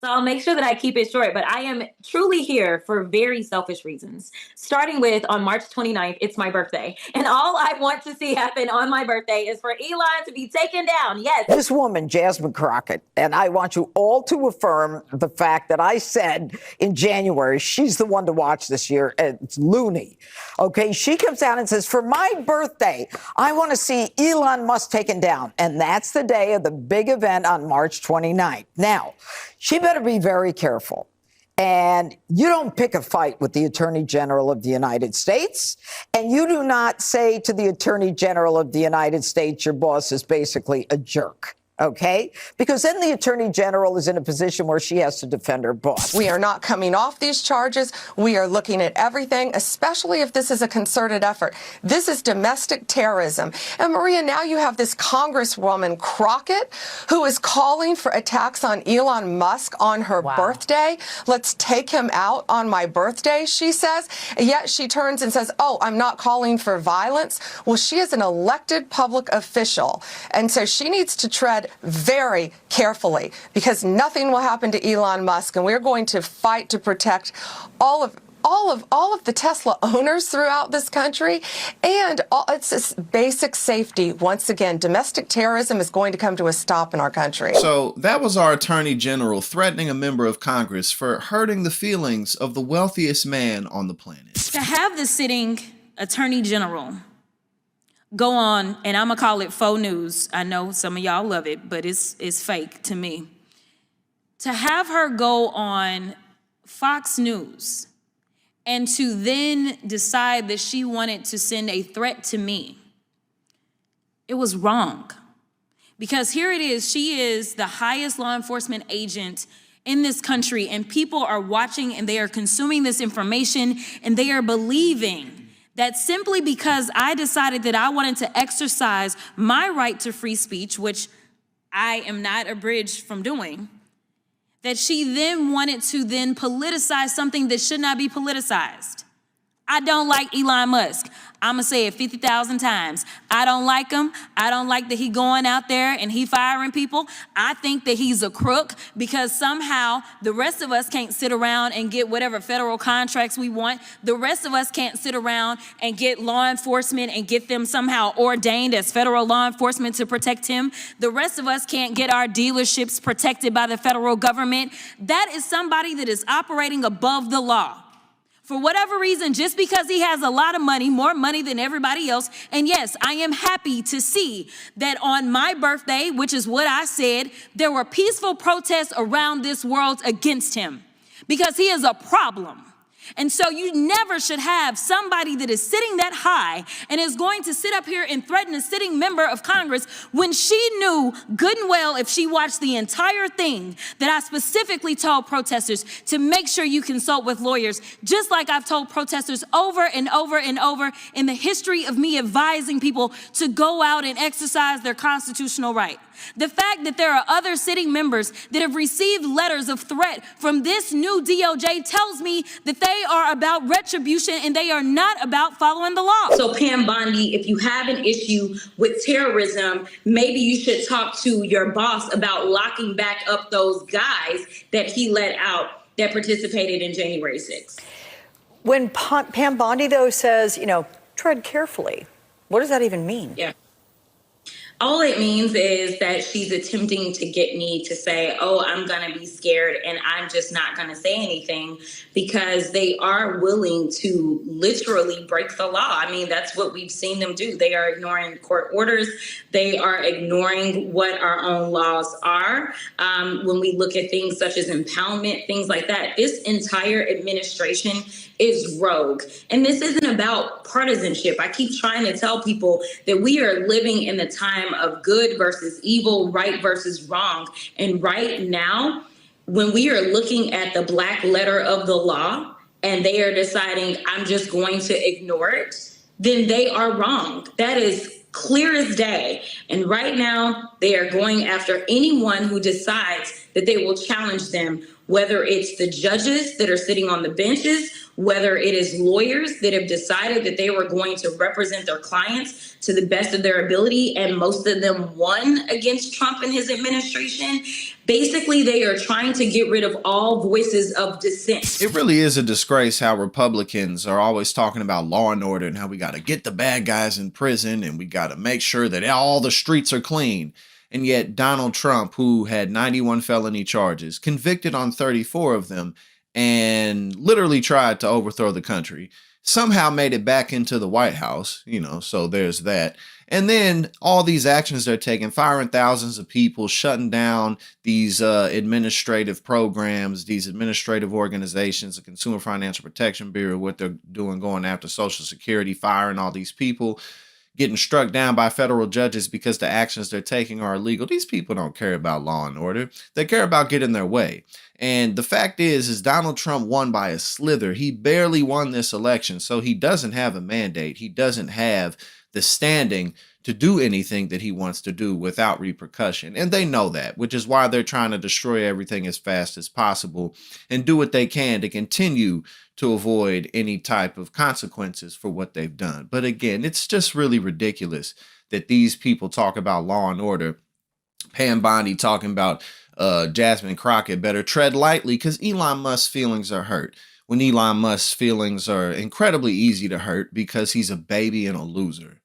So I'll make sure that I keep it short, but I am truly here for very selfish reasons. Starting with on March 29th, it's my birthday. And all I want to see happen on my birthday is for Elon to be taken down. Yes. This woman, Jasmine Crockett, and I want you all to affirm the fact that I said in January, she's the one to watch this year. It's loony. Okay. She comes out and says, for my birthday, I want to see Elon Musk taken down. And that's the day of the big event on March 29th. Now, she better be very careful. And you don't pick a fight with the Attorney General of the United States. And you do not say to the Attorney General of the United States, your boss is basically a jerk. OK, because then the Attorney General is in a position where she has to defend her boss. We are not coming off these charges. We are looking at everything, especially if this is a concerted effort. This is domestic terrorism. And Maria, now you have this Congresswoman Crockett who is calling for attacks on Elon Musk on her birthday. Let's take him out on my birthday, she says. And yet she turns and says, oh, I'm not calling for violence. Well, she is an elected public official. And so she needs to tread very carefully, because nothing will happen to Elon Musk, and we're going to fight to protect all of the Tesla owners throughout this country, and it's this basic safety. Once again, domestic terrorism is going to come to a stop in our country. So that was our Attorney General threatening a member of Congress for hurting the feelings of the wealthiest man on the planet. To have the sitting Attorney General go on, and I'm gonna call it faux news. I know some of y'all love it, but it's fake to me. To have her go on Fox News and to then decide that she wanted to send a threat to me, it was wrong. Because here it is, she is the highest law enforcement agent in this country, and people are watching and they are consuming this information, and they are believing that simply because I decided that I wanted to exercise my right to free speech, which I am not abridged from doing, that she then wanted to then politicize something that should not be politicized. I don't like Elon Musk. I'm gonna say it 50,000 times. I don't like him. I don't like that he going out there and he firing people. I think that he's a crook, because somehow the rest of us can't sit around and get whatever federal contracts we want. The rest of us can't sit around and get law enforcement and get them somehow ordained as federal law enforcement to protect him. The rest of us can't get our dealerships protected by the federal government. That is somebody that is operating above the law. For whatever reason, just because he has a lot of money, more money than everybody else. And yes, I am happy to see that on my birthday, which is what I said, there were peaceful protests around this world against him, because he is a problem. And so you never should have somebody that is sitting that high and is going to sit up here and threaten a sitting member of Congress when she knew good and well, if she watched the entire thing, that I specifically told protesters to make sure you consult with lawyers, just like I've told protesters over and over and over in the history of me advising people to go out and exercise their constitutional right. The fact that there are other sitting members that have received letters of threat from this new DOJ tells me that they are about retribution and they are not about following the law. So Pam Bondi, if you have an issue with terrorism, maybe you should talk to your boss about locking back up those guys that he let out that participated in January 6th. When Pam Bondi, though, says, tread carefully, what does that even mean? Yeah. All it means is that she's attempting to get me to say, oh, I'm going to be scared and I'm just not going to say anything, because they are willing to literally break the law. I mean, that's what we've seen them do. They are ignoring court orders. They are ignoring what our own laws are. When we look at things such as impoundment, things like that, this entire administration is rogue. And this isn't about partisanship. I keep trying to tell people that we are living in the time of good versus evil, right versus wrong. And right now, when we are looking at the black letter of the law and they are deciding, I'm just going to ignore it, then they are wrong. That is clear as day. And right now, they are going after anyone who decides that they will challenge them, whether it's the judges that are sitting on the benches, whether it is lawyers that have decided that they were going to represent their clients to the best of their ability, and most of them won against Trump and his administration. Basically, they are trying to get rid of all voices of dissent. It really is a disgrace how Republicans are always talking about law and order and how we got to get the bad guys in prison and we got to make sure that all the streets are clean. And yet Donald Trump, who had 91 felony charges, convicted on 34 of them, and literally tried to overthrow the country, somehow made it back into the White House, so there's that. And then all these actions they're taking, firing thousands of people, shutting down these administrative programs, these administrative organizations, the Consumer Financial Protection Bureau, what they're doing, going after Social Security, firing all these people, getting struck down by federal judges because the actions they're taking are illegal. These people don't care about law and order. They care about getting their way. And the fact is Donald Trump won by a slither. He barely won this election, so he doesn't have a mandate. He doesn't have the standing to do anything that he wants to do without repercussion. And they know that, which is why they're trying to destroy everything as fast as possible and do what they can to continue to avoid any type of consequences for what they've done. But again, it's just really ridiculous that these people talk about law and order. Pam Bondi talking about Jasmine Crockett better tread lightly because Elon Musk's feelings are hurt. When Elon Musk's feelings are incredibly easy to hurt because he's a baby and a loser.